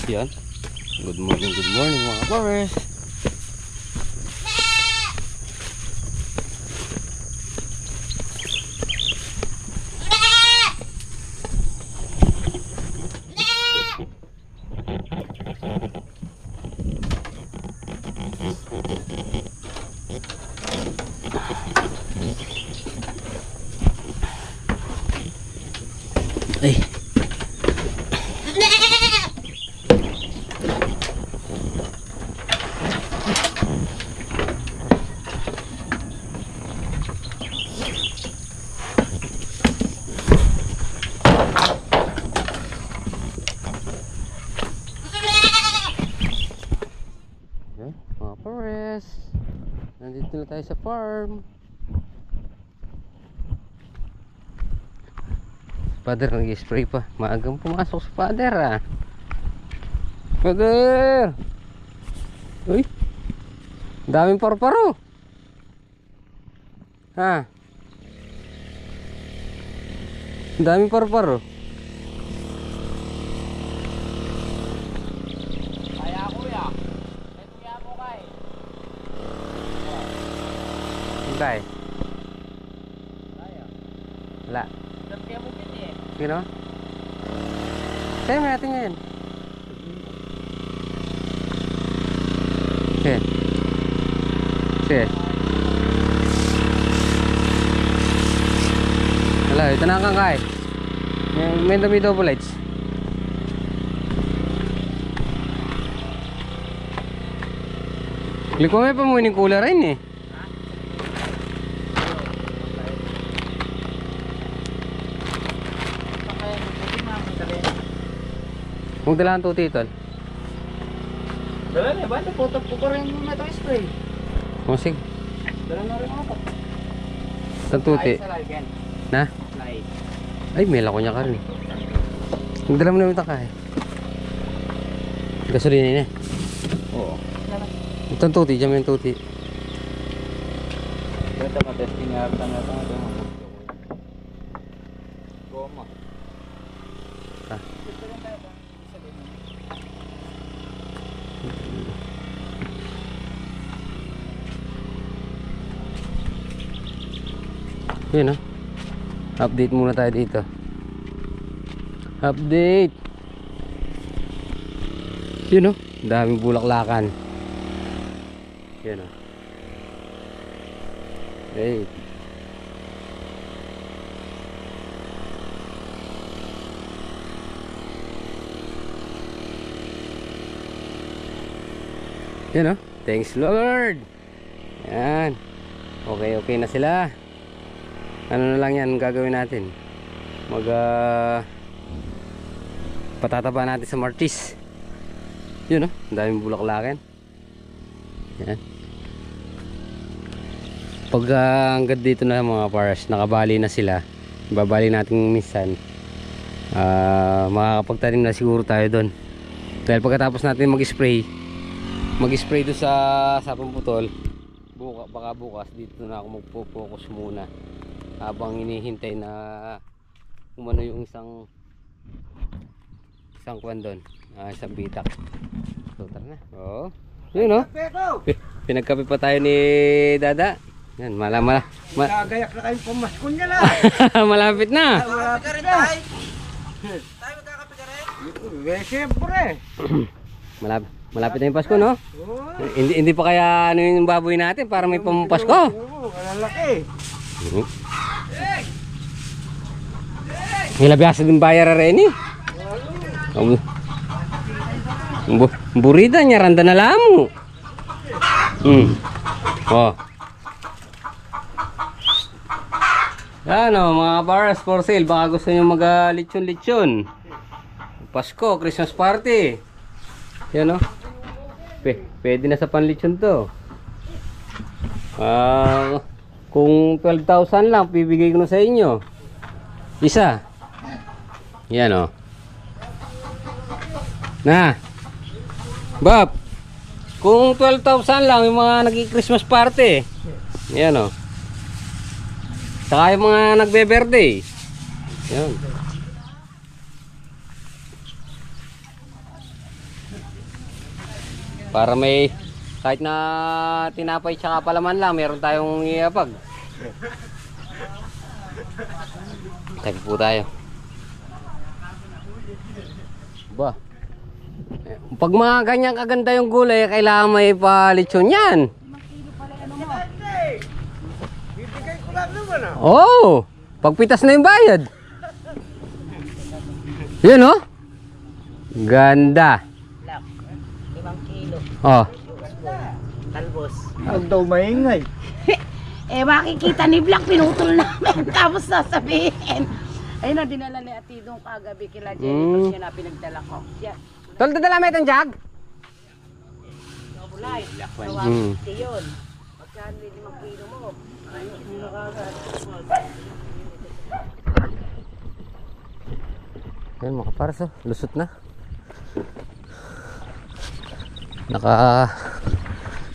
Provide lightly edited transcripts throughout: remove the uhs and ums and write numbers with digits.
Yan. Good morning mga farmers. Ay. Mga pares, nandito na tayo sa farm. Father nag-spray pa. Maagang pumasok sa father ah. Father! Uy! Daming parparo. Ha? Daming parparo. Kaya kuya. Kaya mo kay. Hindi. Kaya. Wala. Kaya mo din eh. Gino? Kaya mo natin ngayon. Sige. Sige. Wala, ito na ang kangkay. May dumi double lights. Liko may pamuning cooler rin eh. Kung dalaan to titol. Dala niya ba? Putok ko rin yung ito spray. Musik. Dala na rin ako. Tantuti. Na? Ay, may lako niya ka rin eh. Nagdala mo naman ito ka eh. Gasolina yun eh. Oo. Itong tuti, dyan mo yung tuti. Ito ka testing nga ito na ito. Goma. Ah. Yun oh. Update muna tayo dito. Update. Yun oh. Daming bulaklakan. Yun oh. Hey. Yun oh. Thanks Lord. Yan. Okay na sila. Ano na lang yan gagawin natin, patataba natin sa Martis. Yun oh, daming bulaklakin. Yan. Pag hanggang dito na mga paras, nakabali na sila, babali natin minsan, makakapagtanim na siguro tayo doon. Dahil pagkatapos natin mag-spray doon sa sapang putol, baka bukas dito na ako magpo-focus muna habang hinihintay na umano yung isang kwan doon, isang bitak. So tara na. Oh, yun oh. Pinagkape pa tayo ni Dada. Yan, Nagayak na kayong pamaskon niya lang. malapit na. Magkakape ka rin tayo. Tayo magkakape ka rin? Siyempre. Malapit na yung Pasko, no? Hindi pa kaya ano yung baboy natin para may pampasko. Oo, malalaki. Nilabiyasa din bayar rin eh. Burida niya randa na lamo. Oh. Ano mga bars for sale, baka gusto nyo mag lechon Pasko, Christmas party. Yan o. Pwede na sa panlechon to. Kung 12,000 lang, bibigay ko na sa inyo. Isa. Yan o. Na. Bob, kung 12,000 lang yung mga nag-Christmas party. Yan o. Saka yung mga nagbe-birthday. Yan. Para may kahit na tinapay tsaka palaman lang, meron tayong iapag. Tagi po tayo. Ba. Pag mga ganyan kaganda yung gulay, kailangan may palitsyon yan. Bibigay ko lang naman ah. Oh, pagpitas na yung bayad. Yun oh. Ganda. 5 kilo. Oh. Talbos. Huwag daw maingay. Eh makikita ni Black, pinutol namin. Tapos sasabihin. Ayun na, dinala ni Ate doon kagabi kila Jenny. Kasi na pinagdala ko. Yan. Tol, dadala mo itong jug? Bulay. Hmm. Ito yun. Magkano 5 kilo mo? Ayun, Yan mga pares oh, lusot na.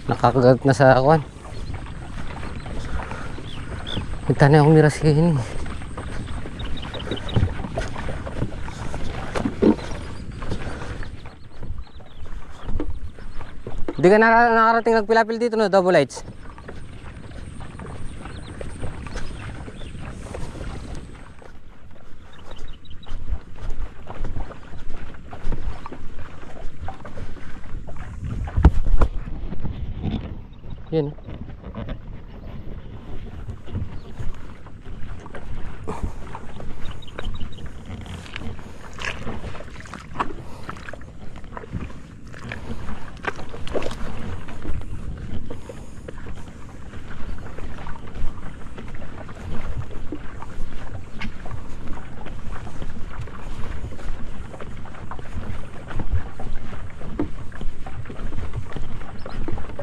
Nakakagat na sa akuan. Kita na akong nirasihin eh. Hindi ka nakarating nagpilapil dito no, double lights. Yan.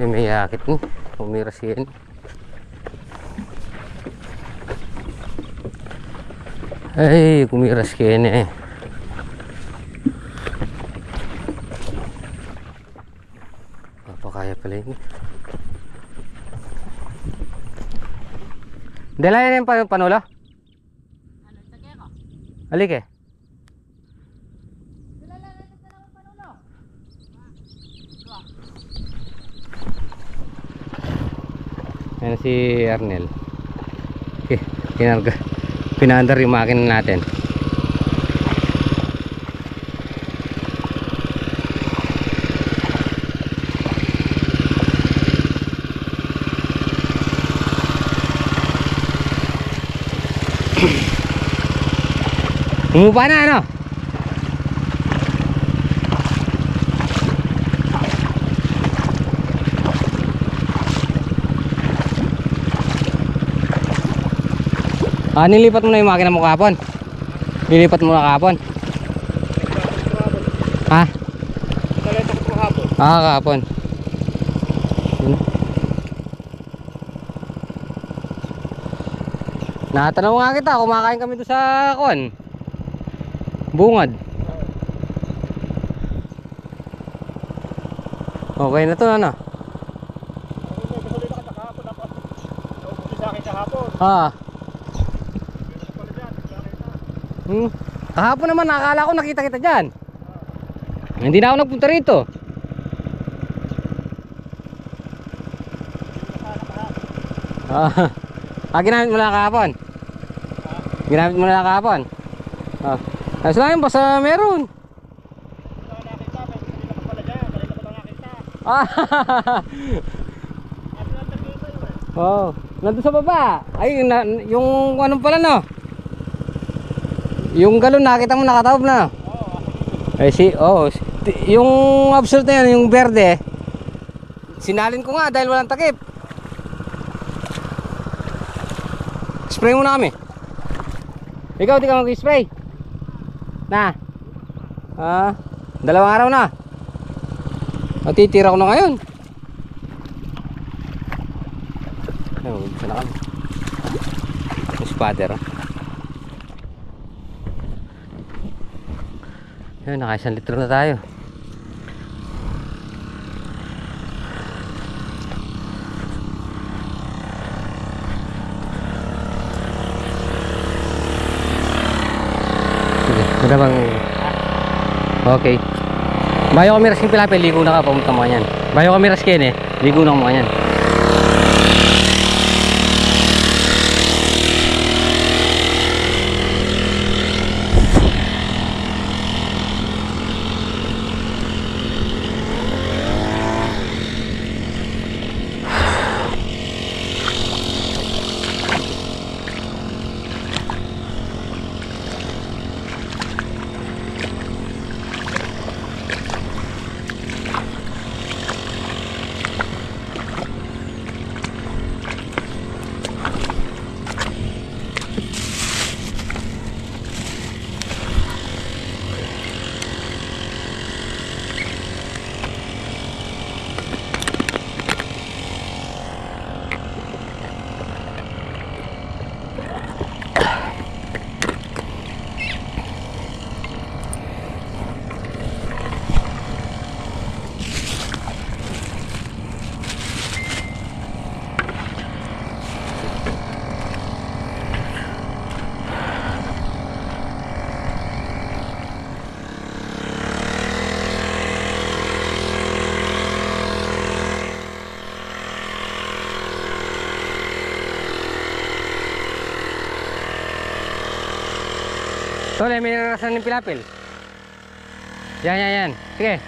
May yakit ni. Umiras yan. Ay, kumiras ka yan eh. Papakaya pala yun. Dala yan yung panulo? Alik eh. Yan si Arnel. Okay, pinaandar yung makina natin. Umupa na ano? Nilipat mo na yung makina mo kahapon? Nilipat mo na kahapon? Ha? Naleta ko kahapon. Kahapon. Natanong nga kita, kumakain kami doon sa kon bungad. Okay na to, ano? Kasalita ka sa kahapon. Dapat naubusin sa akin kahapon. Kahapon naman nakakala ko nakita kita dyan. Hindi na ako nagpunta rito. Ginamit mo na kahapon. Ginamit mo na kahapon. Ayos lang yun, basta meron. Oh, nandun sa baba. Ay, yung anong pala no? Yung galon nakita mo nakataob na. Ay yung absurd na yan, yung berde. Sinalin ko nga dahil walang takip. Spray muna kami. Ikaw di ka mag-spray. Na. Dalawang araw na. Matitira ko na ngayon. Ayun, sana kami. Yung spatter. Ayun, naka 1 litro na tayo. Sige, bang... Okay. Bayo kami rasing pilapil, ligo na ka, pumunta mo yan. Bayo kami rasken eh. Ligo na mga yan. Tole, may narasan ng pilapil. Yan. Sige.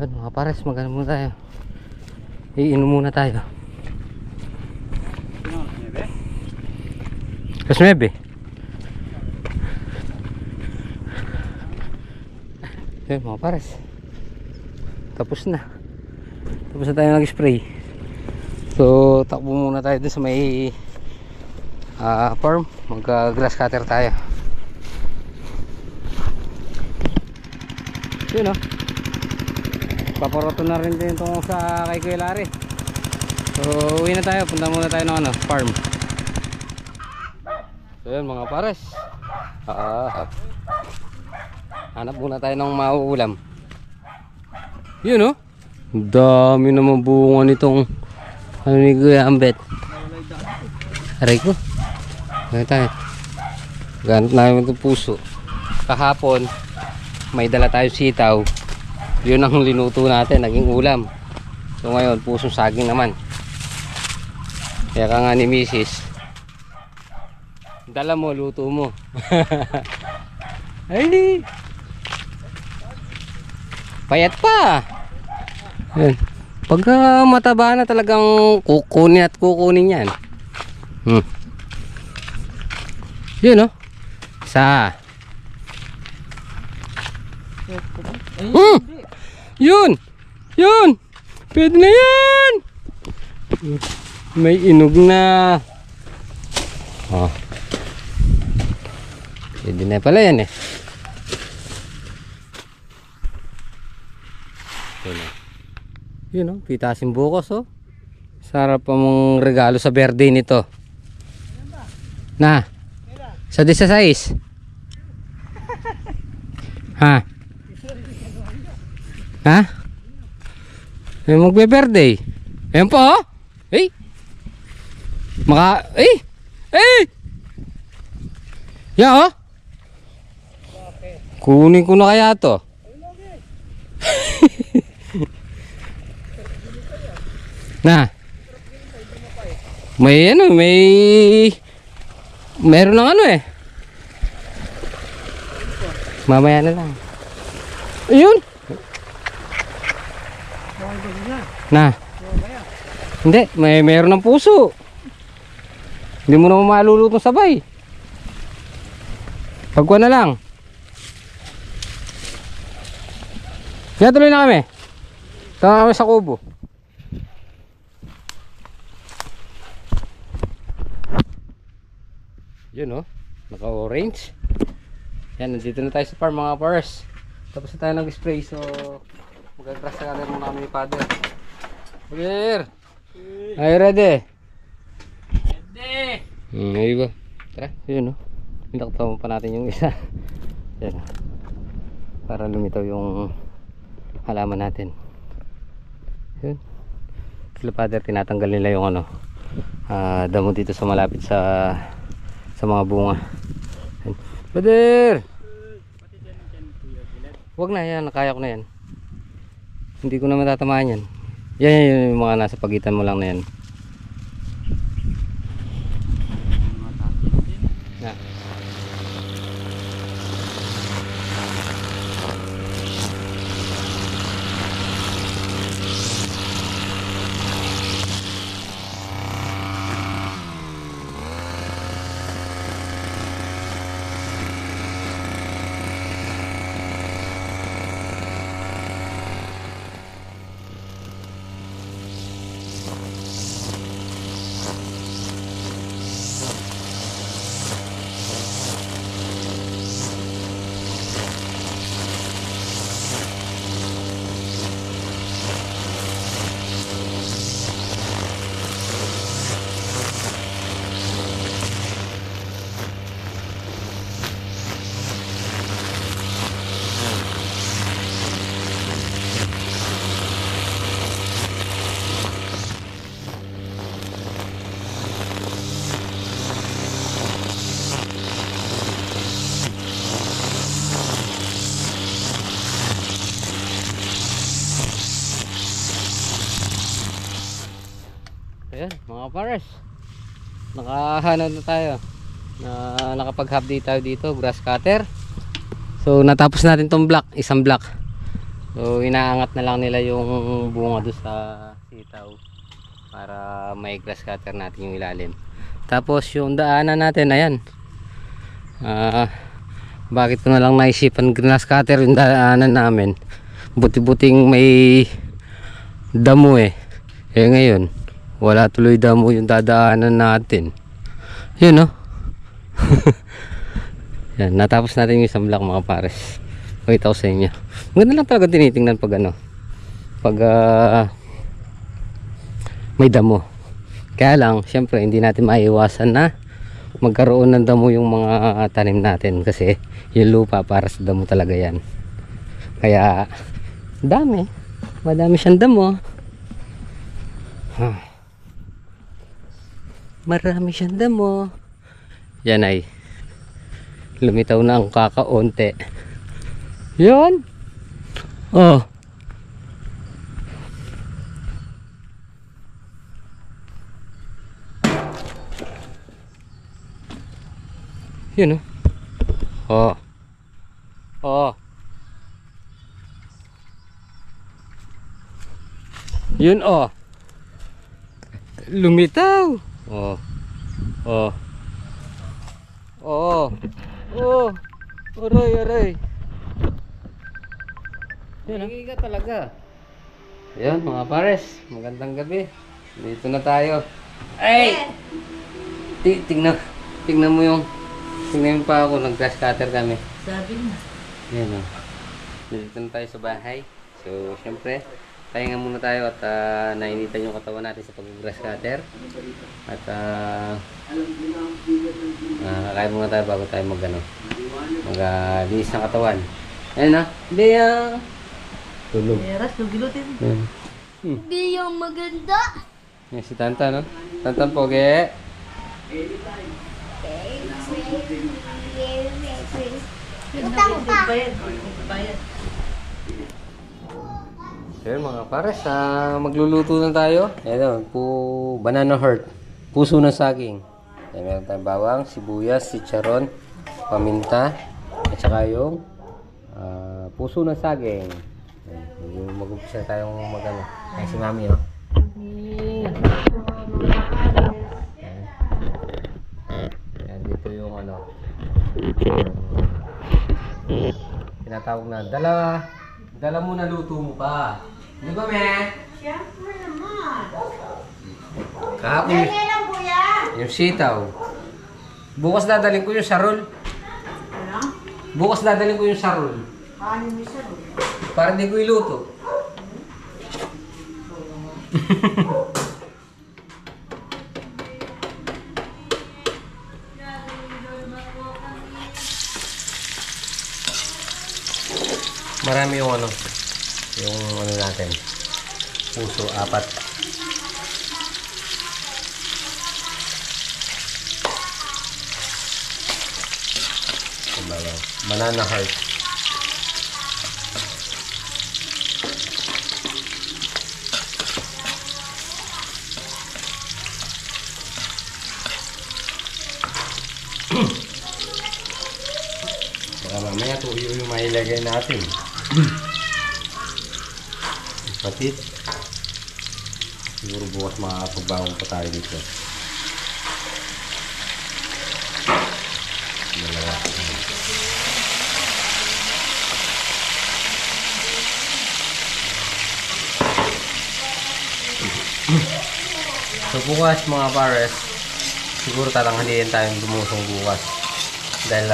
Mga pares, magano muna tayo. Iinom muna tayo. Kasmebe. Yan mga pares. Tapos na tayo nag-spray. So takbo muna tayo dun sa may farm. Magka-grass cutter tayo. Yun o. Paparoto na rin din itong sa kay Kuya Larry. So uwi na tayo. Punta muna tayo ng farm. So yun mga pares. Hanap muna tayo ng mauulam. Yun o. Dami naman bunga nitong ano ni Kuya Ambet. Aray ko. Ganyan tayo. Ganap namin itong puso. Kahapon may dala tayo sitaw. Yun ang linuto natin, naging ulam. So ngayon, pusong saging naman. Kaya ka nga ni Mrs. Dala mo, luto mo. Ay! Payat pa! Yan. Pagka mataba na talagang kukunin at kukunin yan. Yun o. Isa. Yun! Yun! Pwede na yan! May inog na. Pwede na pala yan eh. Yun o, pitasin bukas o. Sarap pa mong regalo sa birthday nito. Na? Sa 16? Ha? Ha? Magbe-birthday. Ayan po oh. Eh. Ya oh. Kunin ko na kaya to. Na. May ano, meron ng ano eh. Mamaya na lang. Ayun! Na. Hindi, mayroon ng puso. Hindi mo naman malulutong sabay. Pagkuha na lang. Kaya tuloy na kami. Tama kami sa kubo. Yun oh, naka-orange. Yan, nandito na tayo sa farm mga pars. Tapos na tayo nag-spray, so mag-grass na kami muna kami ni Father. Father! Are you ready? Ready! Ayun ba? Tara, yun oh. Pinakatawa pa natin yung isa. Yan. Para lumitaw yung halaman natin. Yun. Sila Father, tinatanggal nila yung ano, damo dito sa malapit sa mga bunga. Yan. Father! Huwag na yan, nakaya ko na yan. Hindi ko na matatamaan yan. Yan yung mga nasa pagitan mo lang na yan. Na. Ayan mga pares, nakahanap na tayo na nakapag-update tayo dito, grass cutter. So natapos natin tong block, isang block. So inaangat na lang nila yung bunga doon sa sitaw para may grass cutter natin yung ilalim. Tapos yung daanan natin, ayan, bakit ko na lang naisipan grass cutter yung daanan namin, buti-buting may damo ngayon wala tuloy damo yung dadaanan natin. Yun no. Yan, natapos natin yung isang block mga pares. Pakita ko sa inyo. Maganda lang talaga tinitingnan pag ano, pag may damo. Kaya lang syempre hindi natin maiiwasan na magkaroon ng damo yung mga tanim natin, kasi yung lupa para sa damo talaga yan. Kaya madami siyang damo. Marami siyang damo. Yan ay lumitaw na ang kakaunti. Yan. Oh. Yun oh. Oh. Yun oh. Lumitaw. Oh. Oh. Oh. Oh. Aray. Hingi ka talaga. Ayan mga pares, magandang gabi. Dito na tayo. Ay! Tingnan mo yung pa ako, nag-grass cutter kami. Sabi na. Ayan o. Dito na tayo sa bahay. So, syempre, pahinga muna tayo at nainitan yung katawan natin sa pag-grass cutter. At kakain muna tayo bago tayo mag-linis ng katawan. Ayan na. Bea! Tulog. Meras, lugilutin. Hindi yung maganda. Yan si Tanta, no? Tantan poge. Bayad. Ayan mga pares, magluluto na tayo. Ayan o, banana heart. Puso ng saging. Ayan, meron tayong bawang, sibuyas, chicharon, paminta, at saka yung Puso ng saging. Mag-umpisa tayong mag-ano. Ay, si Mami, oh. Yan, dito yung ano. Tinatawag na, dala mo na luto mo pa. Di ba, me? Siyempre naman. Kahapon lang po yan. yung sitaw. Bukas dadalhin ko yung sarol. Ano? Bukas dadalhin ko yung sarol. Ano mo siya? Para di ko iluto. Marami yung ano natin. Puso, 4. Banana heart. Baka mamaya tuyo yung mailagay natin. Patit. Siguro bukas makakapagbangon pa tayo dito. Dalawa. So bukas mga pares, siguro tatanghaliin tayong dumusong bukas. Dahil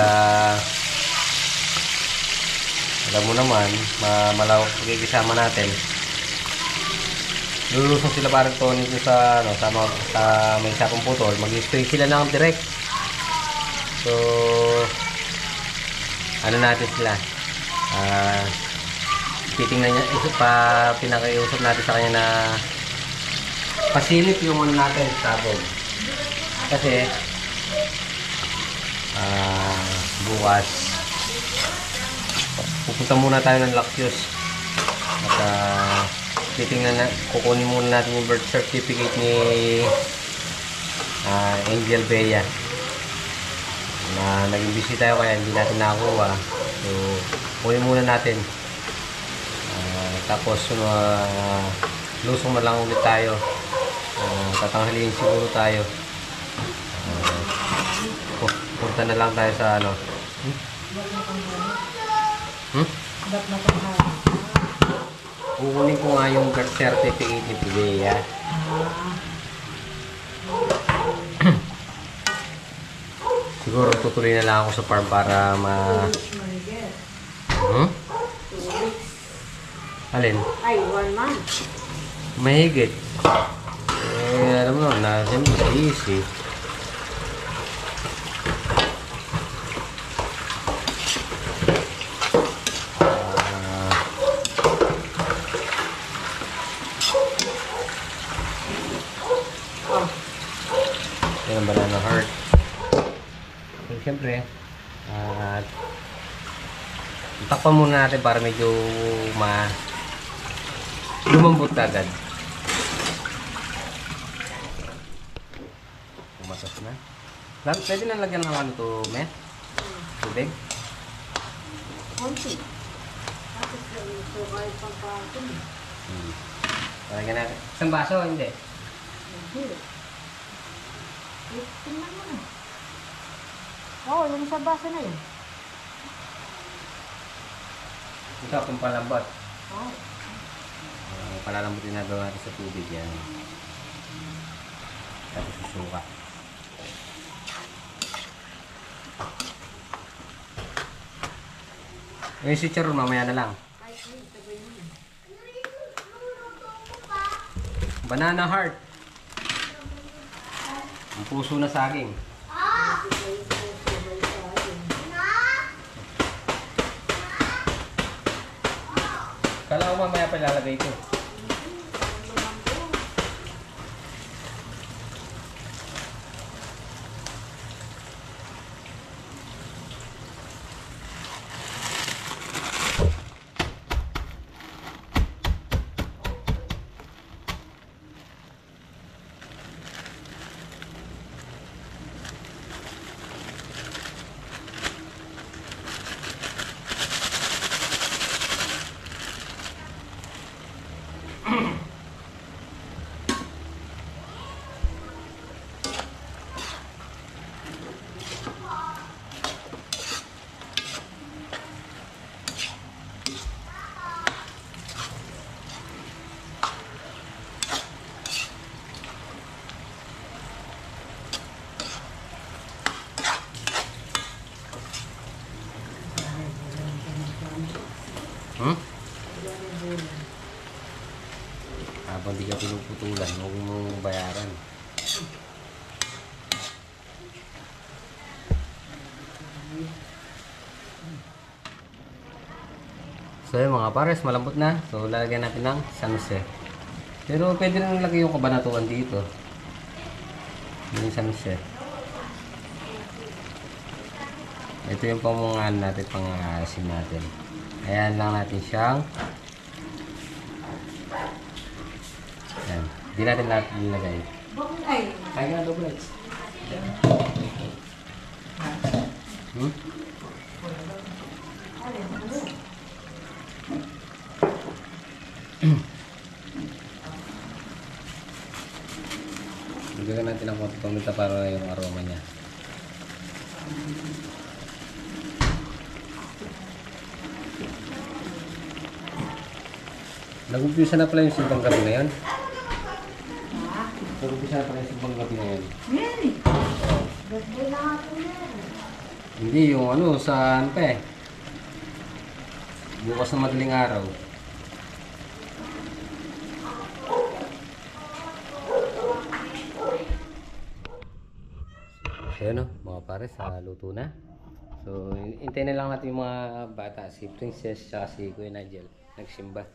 alam mo naman, malawak pagkikisama natin. Lulusong sila parang Tony dito sa may sapong putol. Mag-spray sila ng direct. So ano natin sila, titingnan niya, pinakausap natin sa kanya na pasilip yung ano natin, sabog. Kasi bukas pupunta muna tayo ng Lactios at kukunin muna natin yung birth certificate ni Angel Bea na naging busy tayo kaya hindi natin nakakuha. So kunin muna natin, tapos lusong na lang ulit tayo. Tatanghaliin siguro tayo. Punta na lang tayo sa ano. Kukunin ko nga yung birth certificate ni Bea. Siguro tutuloy na lang ako sa farm para Alin? Ay, 1 month. Mahigit. Alam mo na, siyempre easy. Yan ang banana heart. So, siyempre, takpan muna natin para medyo lumambot agad. Pumatas na. Pwede na lagyan ng ano to, me? Tubig? Konti. Tapos ito kahit pagkakon. Lagyan natin. Isang baso, hindi? Hindi. Tingnan mo na. Oo, yung sa baso na yun. Ito, kung palambot. Oo. Palalambot din nagawa natin sa tubig yan. Tapos susuka. Yung si Charon, mamaya na lang. Banana heart. Ang puso na saging. Kala ko mamaya pa ilalagay ito. So yun mga pares, malambot na. So lalagyan natin ng sanse. Pero pwede rin lagay yung kabanatuan dito. Yung sanse. Ito yung pamungaan natin, pang-asim natin. Ayan lang natin siyang. Ayan. Hindi natin lahat nilagay. Kaya nga double eggs. Hmm? Lagyan natin ng konti paminta para yung aroma niya. Nag-umpisa na pala yung simbang gabi na yun? Nag-umpisa na pala yung simbang gabi na yun? Hindi, yung ano, saan pa eh. Bukas na madaling araw. So yun o, mga pares, luto na. So, hintayin na lang natin yung mga bata, si Princess at si Kuya Nigel, nagsimba.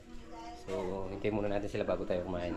So, hintayin muna natin sila bago tayo kumain.